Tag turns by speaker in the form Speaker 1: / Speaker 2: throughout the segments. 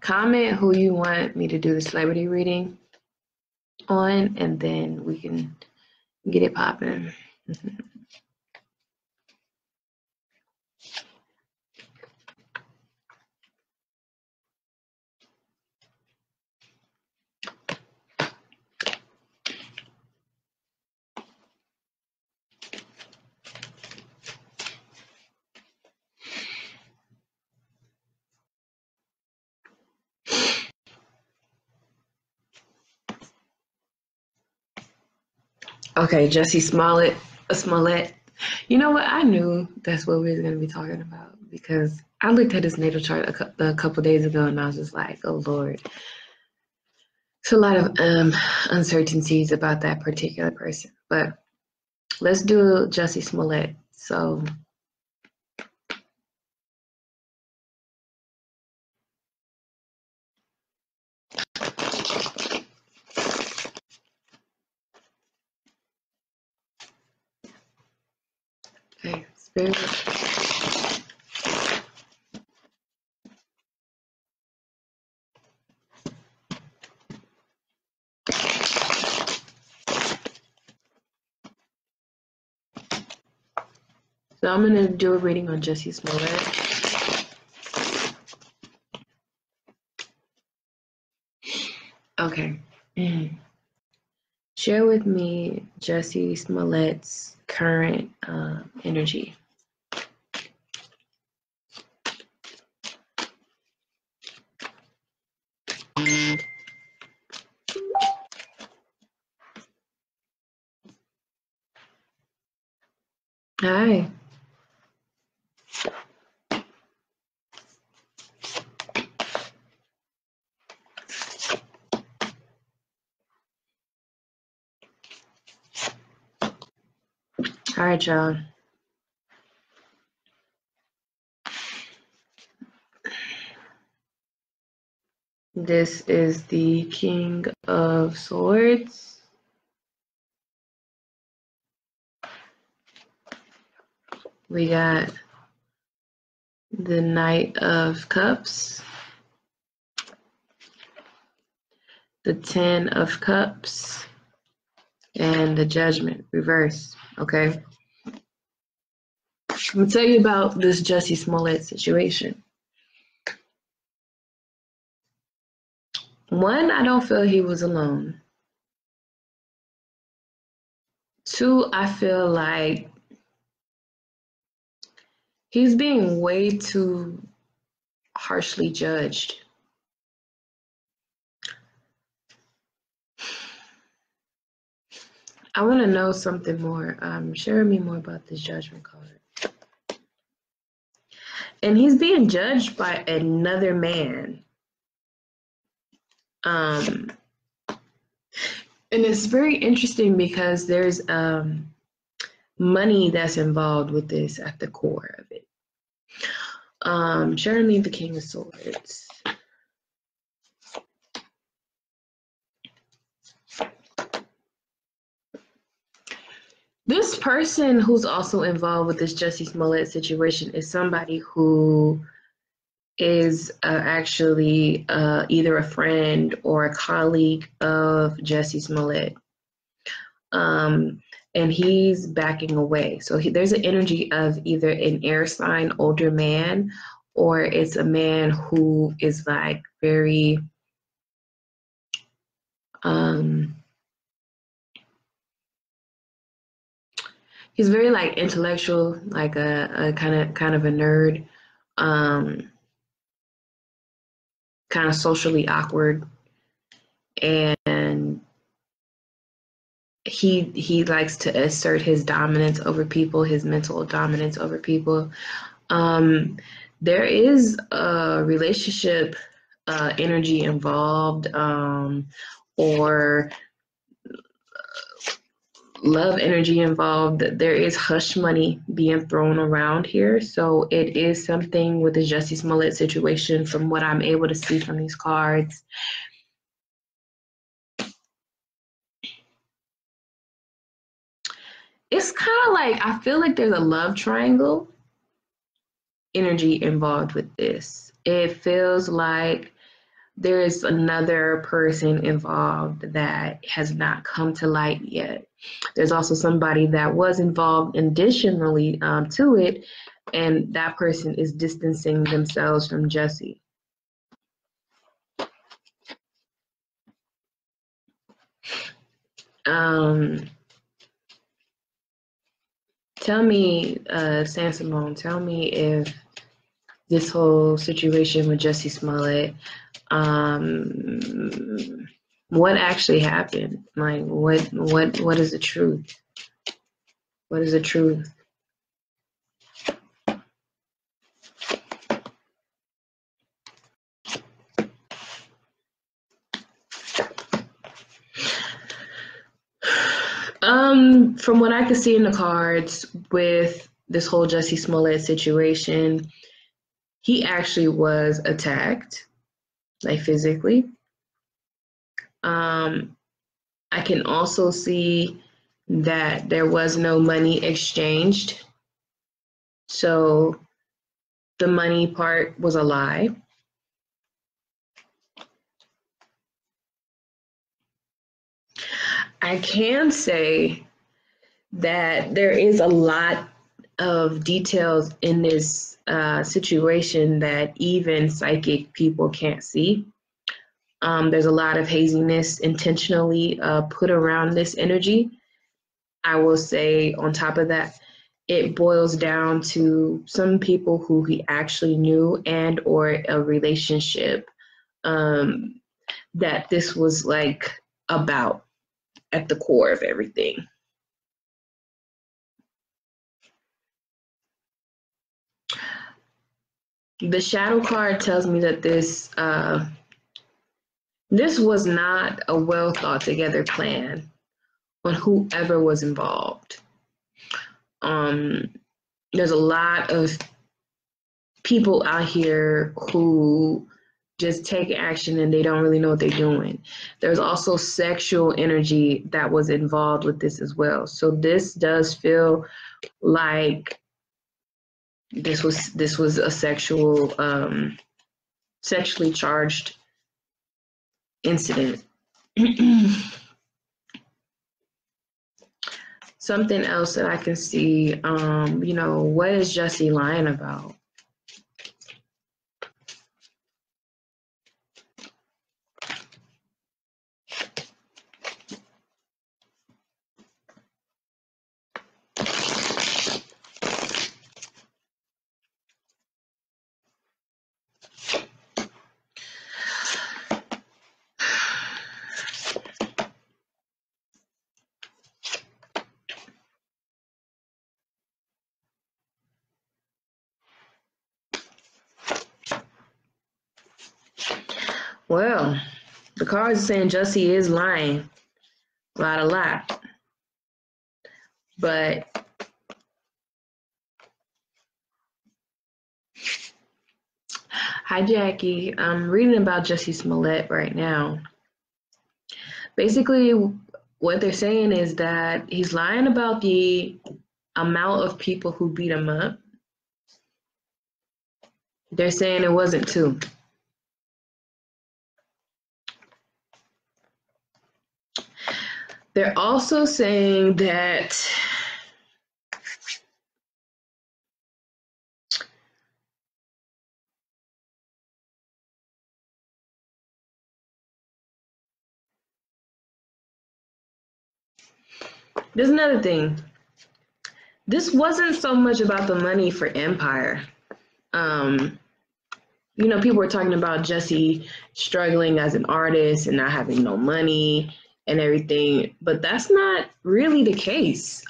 Speaker 1: comment who you want me to do the celebrity reading on, and then we can get it popping. Okay, Jussie Smollett. You know what? I knew that's what we were going to be talking about because I looked at his natal chart a couple days ago and I was just like, oh Lord. It's a lot of uncertainties about that particular person. But let's do Jussie Smollett. So okay, spirit. So I'm going to do a reading on Jussie Smollett. Okay. Share with me Jussie Smollett's current energy. Hi. All right, y'all. This is the King of Swords. We got the Knight of Cups, the Ten of Cups, and the Judgment reverse. Okay. I'm gonna tell you about this Jussie Smollett situation. One, I don't feel he was alone. Two, I feel like he's being way too harshly judged. I want to know something more. Share me more about this Judgment card. And he's being judged by another man. And it's very interesting because there's money that's involved with this at the core of it. Share me the King of Swords. This person who's also involved with this Jussie Smollett situation is somebody who is actually either a friend or a colleague of Jussie Smollett. And he's backing away. So there's an energy of either an air sign older man, or it's a man who is like very he's very like intellectual, like a kind of a nerd, kind of socially awkward, and he likes to assert his dominance over people, his mental dominance over people. There is a relationship energy involved, or love energy involved. There is hush money being thrown around here. So it is something with the Jussie Smollett situation from what I'm able to see from these cards. It's kind of like, I feel like there's a love triangle energy involved with this. It feels like there is another person involved that has not come to light yet. There's also somebody that was involved additionally to it, and that person is distancing themselves from Jussie. Tell me, Sansamone, tell me if this whole situation with Jussie Smollett, what actually happened? Like, what is the truth? What is the truth? From what I could see in the cards with this whole Jussie Smollett situation, he actually was attacked, like physically. I can also see that there was no money exchanged. So the money part was a lie. I can say that there is a lot of details in this situation that even psychic people can't see. There's a lot of haziness intentionally put around this energy. I will say on top of that, it boils down to some people who he actually knew and or a relationship that this was like about at the core of everything. The shadow card tells me that this was not a well thought together plan on whoever was involved. There's a lot of people out here who just take action and they don't really know what they're doing. There's also sexual energy that was involved with this as well. So this does feel like this was a sexual sexually charged incident. Something else that I can see, what is Jussie lying about? Well, the cards are saying Jussie is lying a lot. But hi, Jackie. I'm reading about Jussie Smollett right now. Basically, what they're saying is that he's lying about the amount of people who beat him up. They're saying it wasn't two. They're also saying that there's another thing. This wasn't so much about the money for Empire. People were talking about Jussie struggling as an artist and not having no money and everything, but that's not really the case.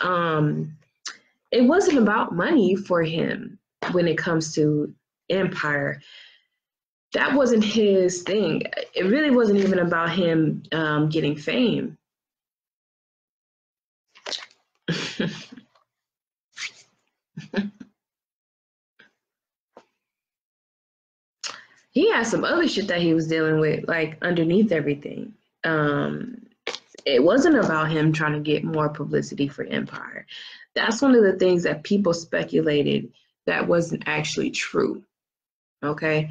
Speaker 1: It wasn't about money for him when it comes to Empire. That wasn't his thing. It really wasn't even about him getting fame. He had some other shit that he was dealing with, like underneath everything. It wasn't about him trying to get more publicity for Empire. That's one of the things that people speculated that wasn't actually true. Okay.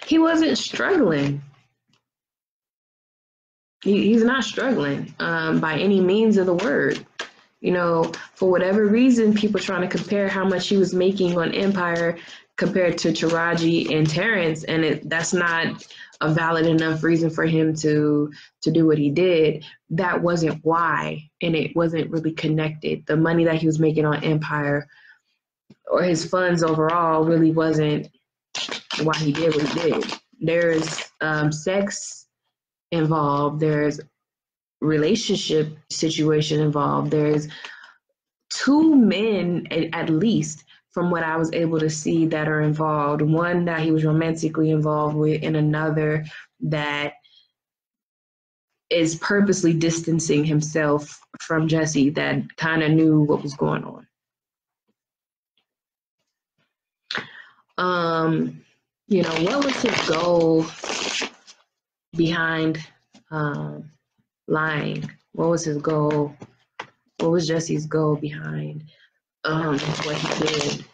Speaker 1: He wasn't struggling. He's not struggling by any means of the word. You know, for whatever reason, people trying to compare how much he was making on Empire compared to Taraji and Terrence, and that's not a valid enough reason for him to do what he did. That wasn't why, and it wasn't really connected. The money that he was making on Empire or his funds overall really wasn't why he did what he did. There's sex involved. There's relationship situation involved. There's two men at least, from what I was able to see, that are involved. One that he was romantically involved with, and another that is purposely distancing himself from Jussie, that kind of knew what was going on. You know, what was his goal behind lying? What was his goal? What was Jussie's goal behind what he did?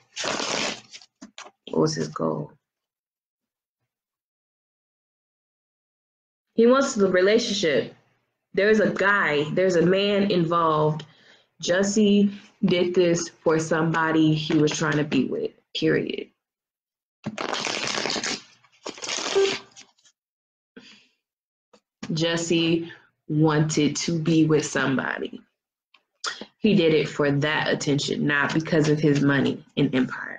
Speaker 1: What was his goal? He wants the relationship. There's a man involved. Jussie did this for somebody he was trying to be with, period. Jussie wanted to be with somebody. He did it for that attention, not because of his money in Empire.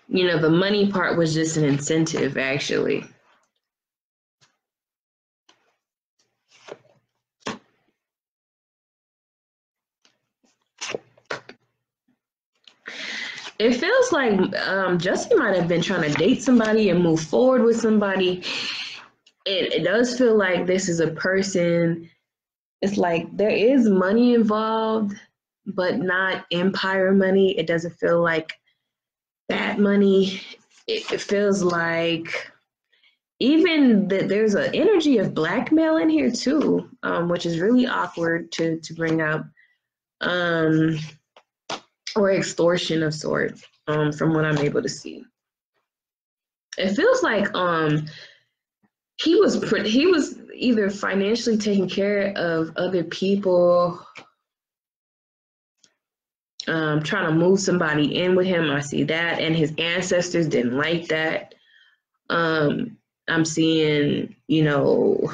Speaker 1: You know, the money part was just an incentive, actually. It feels like Jussie might have been trying to date somebody and move forward with somebody. It does feel like this is a person. It's like there is money involved, but not Empire money. It doesn't feel like that money. It feels like even that there's an energy of blackmail in here too, which is really awkward to bring up. Or extortion of sorts, from what I'm able to see. It feels like he was either financially taking care of other people, trying to move somebody in with him. I see that, and his ancestors didn't like that. I'm seeing, you know,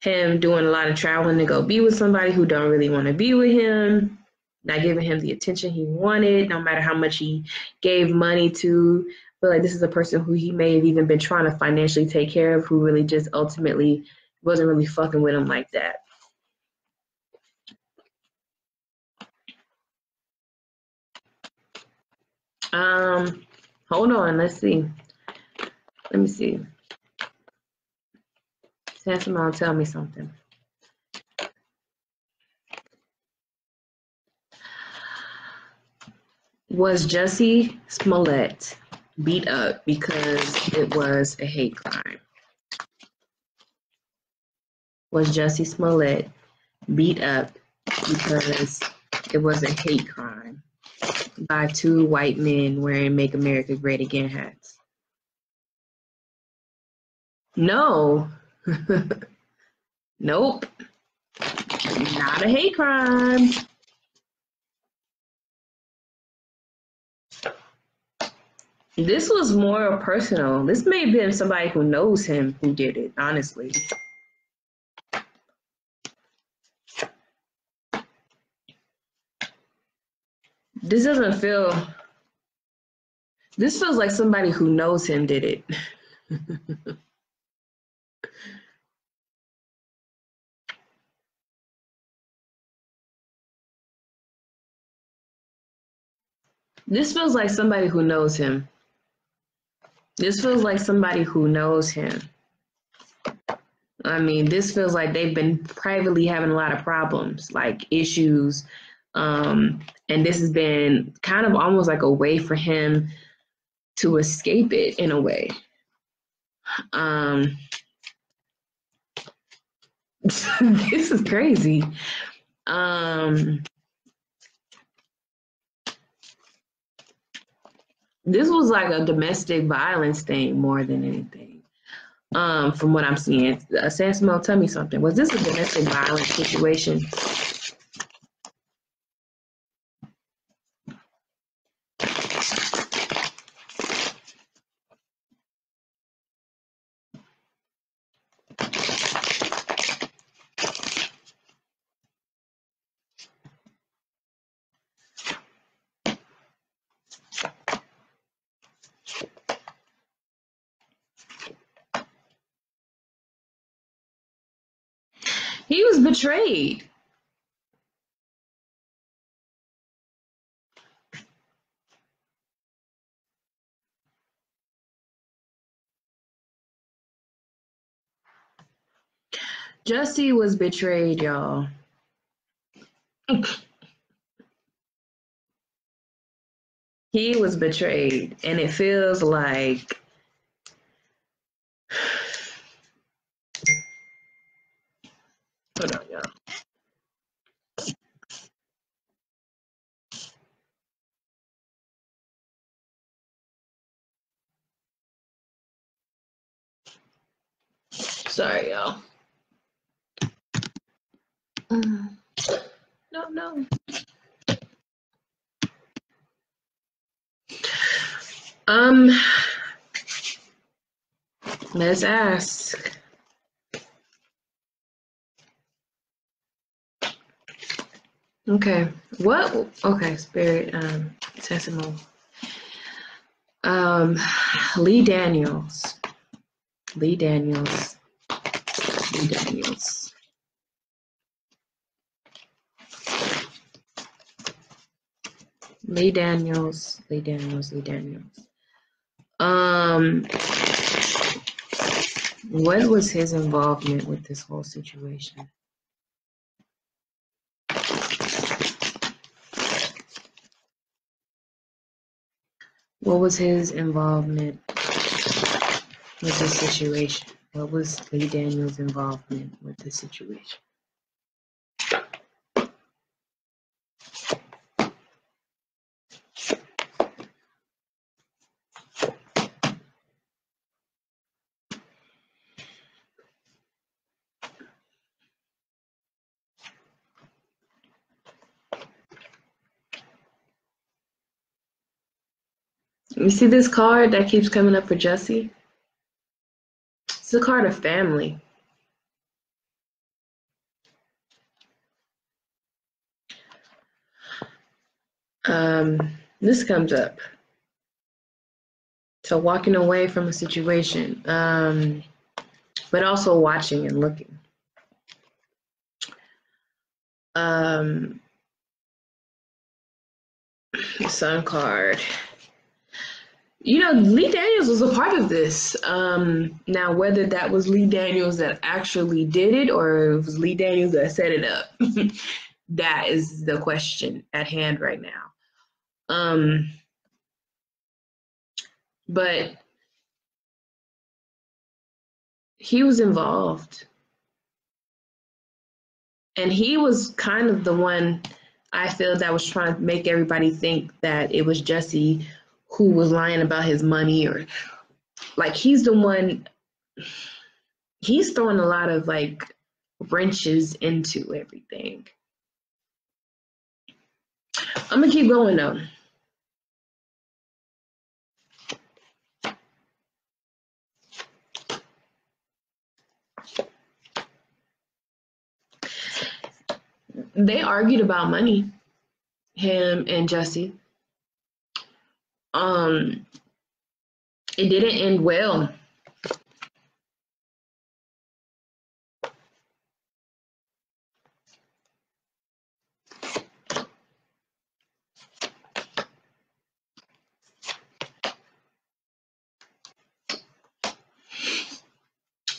Speaker 1: him doing a lot of traveling to go be with somebody who don't really want to be with him. Not giving him the attention he wanted, no matter how much he gave money to. But like, this is a person who he may have even been trying to financially take care of, who really just ultimately wasn't really fucking with him like that. Hold on, let's see. Let me see. Sansamon, tell me something. Was Jussie Smollett beat up because it was a hate crime? Was Jussie Smollett beat up because it was a hate crime by two white men wearing Make America Great Again hats? No. Nope. Not a hate crime. This was more personal. This may have been somebody who knows him who did it, honestly. This feels like somebody who knows him did it. This feels like somebody who knows him. This feels like somebody who knows him. I mean, this feels like they've been privately having a lot of problems, like issues. And this has been kind of almost like a way for him to escape it in a way. This is crazy. This was like a domestic violence thing more than anything. From what I'm seeing, Samuel, tell me something. Was this a domestic violence situation? He was betrayed. Jussie was betrayed, y'all. He was betrayed, and it feels like hold on, y'all. Sorry, y'all. No. Let's ask. Okay. What? Okay, Spirit. Testimony. Lee Daniels. Lee Daniels. Lee Daniels. Lee Daniels. Lee Daniels. Lee Daniels. What was his involvement with this whole situation? What was his involvement with this situation? What was Lee Daniels' involvement with this situation? You see this card that keeps coming up for Jussie? It's a card of family. This comes up. So walking away from a situation, but also watching and looking. Sun card. You know, Lee Daniels was a part of this. Now, whether that was Lee Daniels that actually did it or it was Lee Daniels that set it up, that is the question at hand right now. But he was involved. And he was kind of the one I feel that was trying to make everybody think that it was Jussie who was lying about his money, or like he's the one, he's throwing a lot of like wrenches into everything. I'm gonna keep going though. They argued about money, him and Jussie. It didn't end well.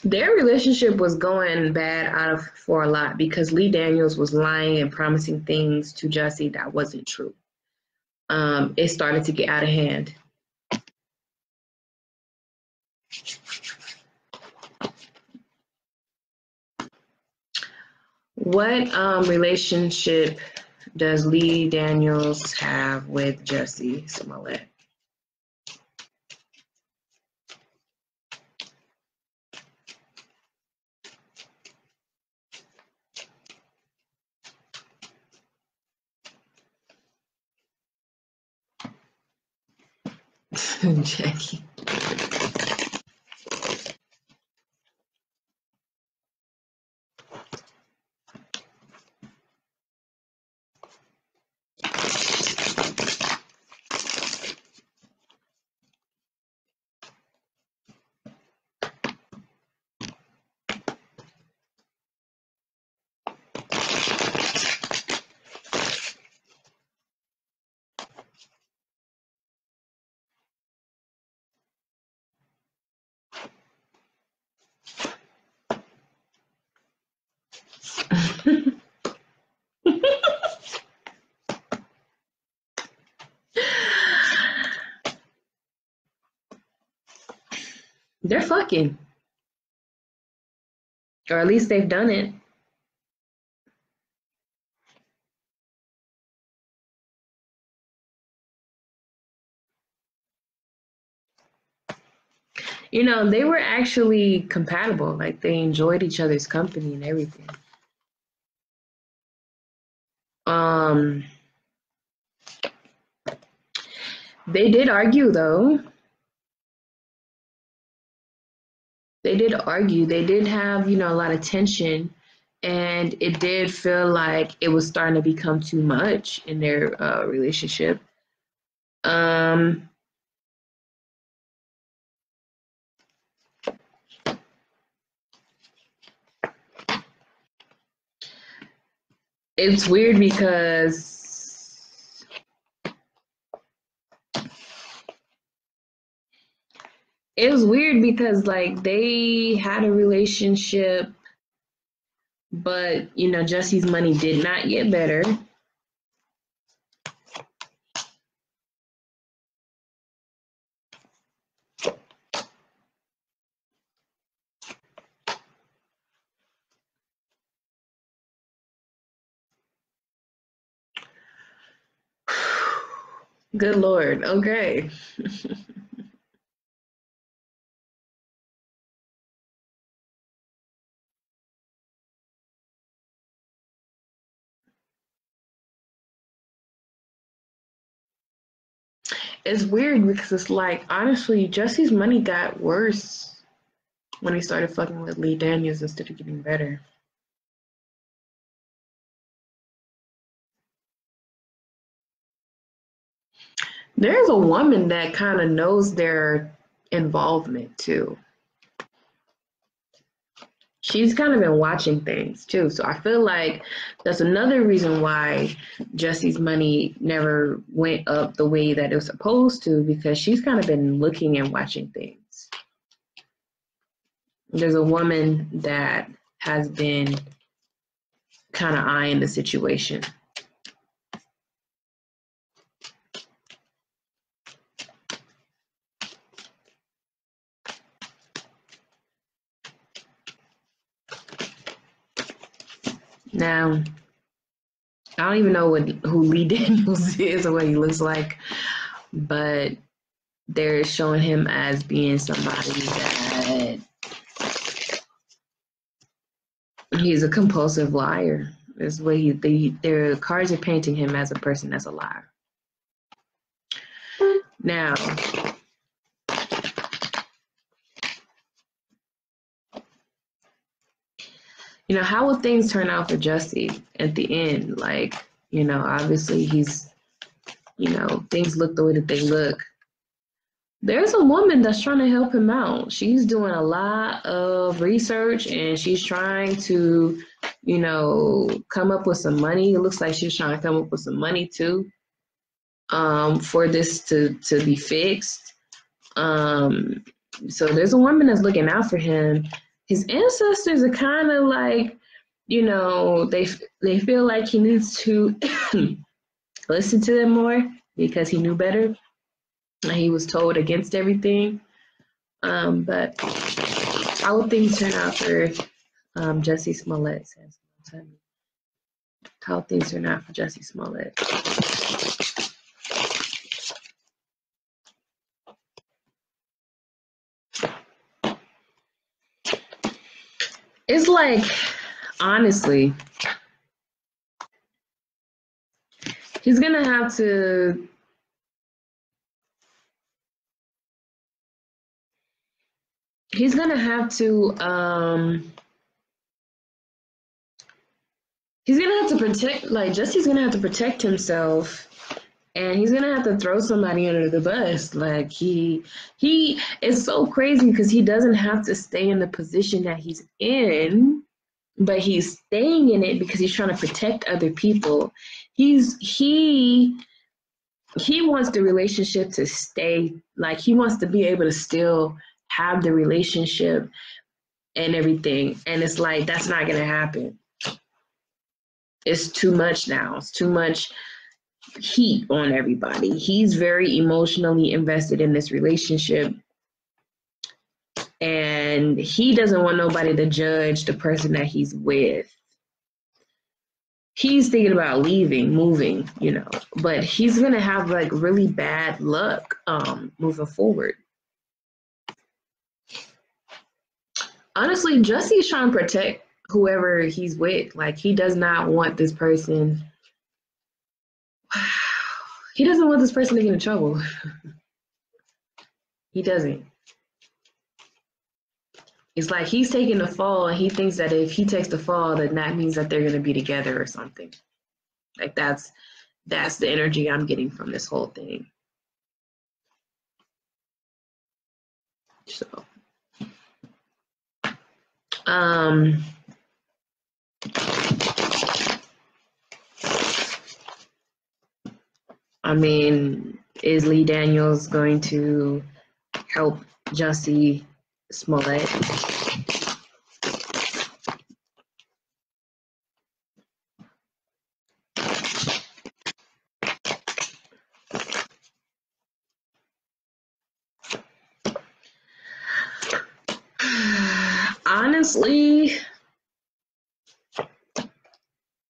Speaker 1: Their relationship was going bad for a lot because Lee Daniels was lying and promising things to Jussie that wasn't true. It started to get out of hand. What relationship does Lee Daniels have with Jussie Smollett? Jackie. They're fucking. Or at least they've done it. You know, they were actually compatible. Like they enjoyed each other's company and everything. Um, they did argue though. They did argue. They did have, you know, a lot of tension, and it did feel like it was starting to become too much in their relationship. Um, it's weird because like they had a relationship, but you know, Jussie's money did not get better. Good Lord. Okay. It's weird because it's like, honestly, Jussie's money got worse when he started fucking with Lee Daniels instead of getting better. There's a woman that kind of knows their involvement too. She's kind of been watching things too. So I feel like that's another reason why Jussie's money never went up the way that it was supposed to, because she's kind of been looking and watching things. There's a woman that has been kind of eyeing the situation. Now, I don't even know who Lee Daniels is or what he looks like, but they're showing him as being somebody that he's a compulsive liar. Is what their cards are painting him as a person that's a liar. Now, you know, how will things turn out for Jussie at the end? Like, you know, obviously he's, you know, things look the way that they look. There's a woman that's trying to help him out. She's doing a lot of research and she's trying to, you know, come up with some money. It looks like she's trying to come up with some money too, for this to be fixed. So there's a woman that's looking out for him. His ancestors are kind of like, you know, they feel like he needs to listen to them more because he knew better. He was told against everything. But how will things turn out for Jussie Smollett? how things are not for Jussie Smollett. It's like, honestly, he's gonna have to he's gonna have to protect, like, Jussie's gonna have to protect himself, and he's gonna have to throw somebody under the bus. Like, he is so crazy because he doesn't have to stay in the position that he's in, but he's staying in it because he's trying to protect other people. He wants the relationship to stay, like, he wants to be able to still have the relationship and everything. And it's like, that's not gonna happen. It's too much now. It's too much heat on everybody. He's very emotionally invested in this relationship, and he doesn't want nobody to judge the person that he's with. He's thinking about leaving, moving, but he's gonna have like really bad luck moving forward. Honestly, Jussie's trying to protect whoever he's with. Like, he does not want this person. He doesn't want this person to get in trouble. He doesn't. It's like he's taking the fall, and he thinks that if he takes the fall, then that means that they're going to be together or something. Like, that's the energy I'm getting from this whole thing. So, I mean, is Lee Daniels going to help Jussie Smollett? Honestly,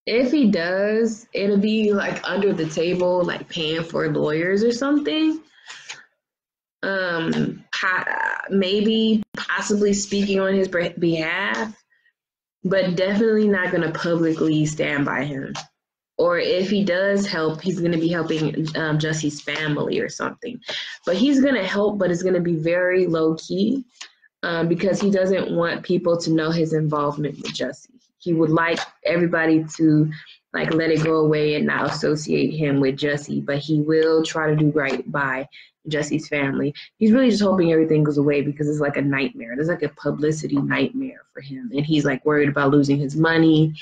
Speaker 1: if he does, it'll be like under the table, like paying for lawyers or something. Maybe possibly speaking on his behalf, but definitely not going to publicly stand by him. Or if he does help, he's going to be helping Jussie's family or something. But he's going to help, but it's going to be very low key because he doesn't want people to know his involvement with Jussie. He would like everybody to like let it go away and not associate him with Jussie, but he will try to do right by Jussie's family. He's really just hoping everything goes away because it's like a nightmare. There's like a publicity nightmare for him. And he's like worried about losing his money,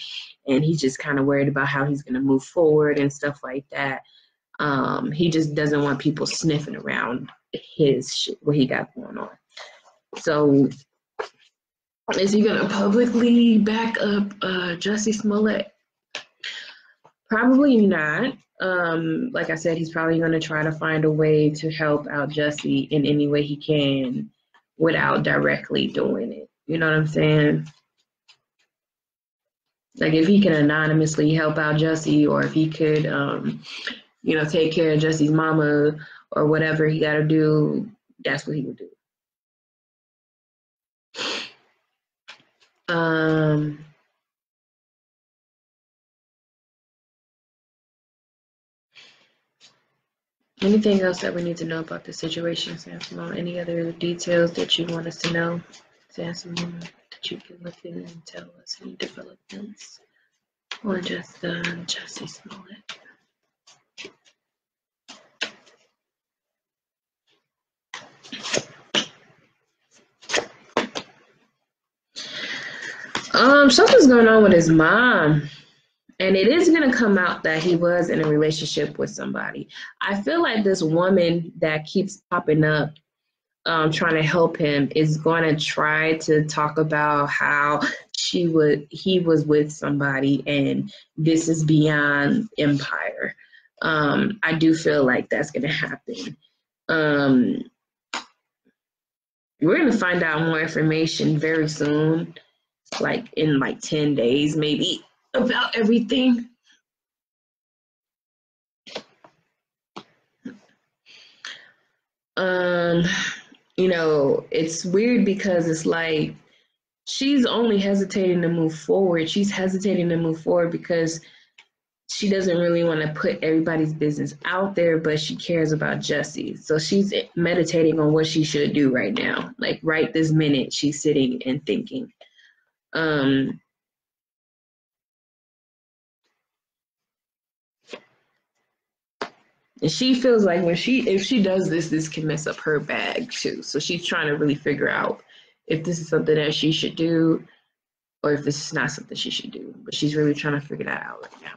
Speaker 1: and he's just kind of worried about how he's going to move forward and stuff like that. He just doesn't want people sniffing around his shit, what he got going on. So is he going to publicly back up Jussie Smollett? Probably not. Like I said, he's probably going to try to find a way to help out Jussie in any way he can without directly doing it. You know what I'm saying? Like, if he can anonymously help out Jussie, or if he could, take care of Jussie's mama or whatever he got to do, that's what he would do. Anything else that we need to know about the situation, Sam Simone? Any other details that you want us to know, Sam Simone, that you can look in and tell us any developments, or just Jussie Smollett? Something's going on with his mom. And it is going to come out that he was in a relationship with somebody. I feel like this woman that keeps popping up trying to help him is going to try to talk about how he was with somebody and this is beyond empire. I do feel like that's going to happen. We're going to find out more information very soon, like in like 10 days maybe, about everything. Um, it's weird because it's like she's only hesitating to move forward. She's hesitating to move forward because she doesn't really want to put everybody's business out there, but she cares about Jussie. So she's meditating on what she should do right now. Like right this minute, she's sitting and thinking. And she feels like if she does this can mess up her bag too. So she's trying to really figure out if this is something that she should do or if this is not something she should do. But she's really trying to figure that out right now.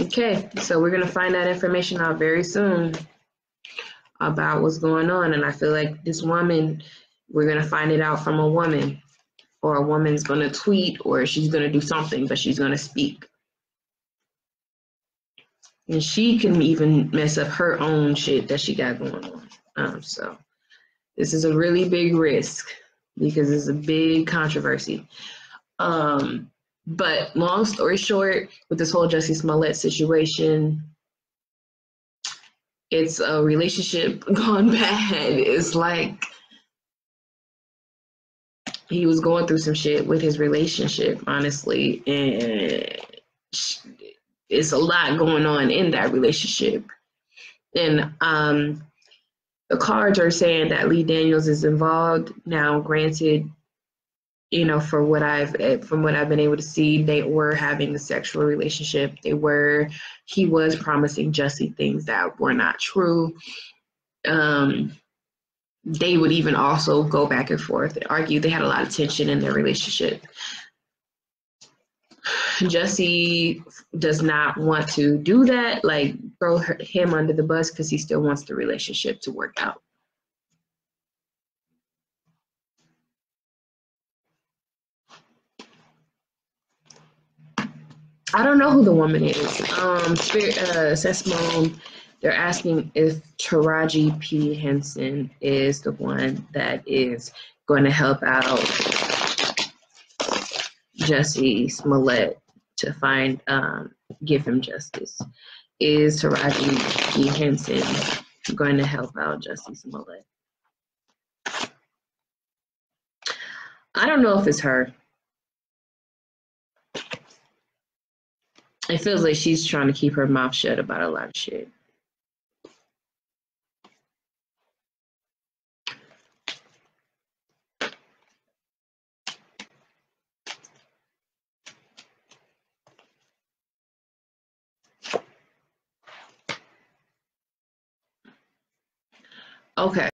Speaker 1: Okay, so we're gonna find that information out very soon about what's going on, and I feel like this woman, we're gonna find it out from a woman, or a woman's gonna tweet, or she's gonna do something, but she's gonna speak, and she can even mess up her own shit that she got going on. So this is a really big risk because it's a big controversy. But long story short, with this whole Jussie Smollett situation, it's a relationship gone bad. It's like he was going through some shit with his relationship, honestly, and it's a lot going on in that relationship. And the cards are saying that Lee Daniels is involved. Now, granted, from what I've been able to see, they were having a sexual relationship. He was promising Jussie things that were not true. They would even also go back and forth and argue. They had a lot of tension in their relationship. Jussie does not want to do that, like throw him under the bus, because he still wants the relationship to work out. I don't know who the woman is. Sesmone, they're asking if Taraji P. Henson is the one that is going to help out Jussie Smollett to give him justice. Is Taraji P. Henson going to help out Jussie Smollett? I don't know if it's her. It feels like she's trying to keep her mouth shut about a lot of shit. Okay.